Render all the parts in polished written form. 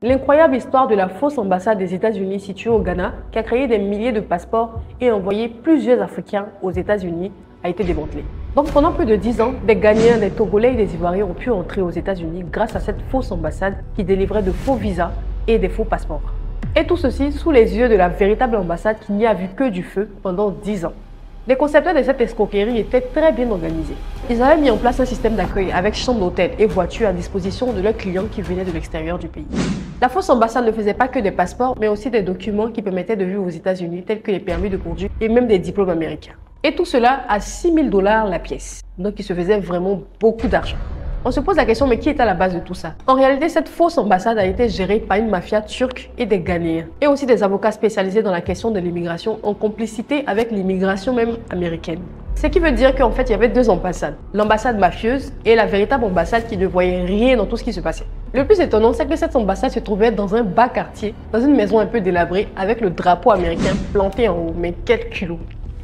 L'incroyable histoire de la fausse ambassade des États-Unis située au Ghana, qui a créé des milliers de passeports et envoyé plusieurs Africains aux États-Unis, a été démantelée. Donc pendant plus de 10 ans, des Ghanéens, des Togolais et des Ivoiriens ont pu entrer aux États-Unis grâce à cette fausse ambassade qui délivrait de faux visas et des faux passeports. Et tout ceci sous les yeux de la véritable ambassade qui n'y a vu que du feu pendant 10 ans. Les concepteurs de cette escroquerie étaient très bien organisés. Ils avaient mis en place un système d'accueil avec chambre d'hôtel et voitures à disposition de leurs clients qui venaient de l'extérieur du pays. La fausse ambassade ne faisait pas que des passeports, mais aussi des documents qui permettaient de vivre aux États-Unis, tels que les permis de conduire et même des diplômes américains. Et tout cela à 6 000 $ la pièce. Donc il se faisait vraiment beaucoup d'argent. On se pose la question, mais qui est à la base de tout ça? En réalité, cette fausse ambassade a été gérée par une mafia turque et des Ghanéens, et aussi des avocats spécialisés dans la question de l'immigration en complicité avec l'immigration même américaine. Ce qui veut dire qu'en fait, il y avait deux ambassades. L'ambassade mafieuse et la véritable ambassade qui ne voyait rien dans tout ce qui se passait. Le plus étonnant, c'est que cette ambassade se trouvait dans un bas quartier, dans une maison un peu délabrée, avec le drapeau américain planté en haut, mais quel culot!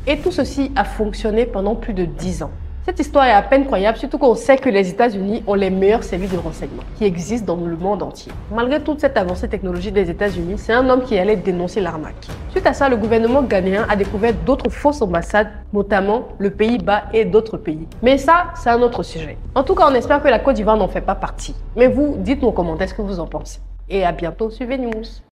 Et tout ceci a fonctionné pendant plus de 10 ans. Cette histoire est à peine croyable, surtout qu'on sait que les États-Unis ont les meilleurs services de renseignement qui existent dans le monde entier. Malgré toute cette avancée technologique des États-Unis, c'est un homme qui allait dénoncer l'arnaque. Suite à ça, le gouvernement ghanéen a découvert d'autres fausses ambassades, notamment le Pays-Bas et d'autres pays. Mais ça, c'est un autre sujet. En tout cas, on espère que la Côte d'Ivoire n'en fait pas partie. Mais vous, dites-nous en commentaire ce que vous en pensez. Et à bientôt sur VNews.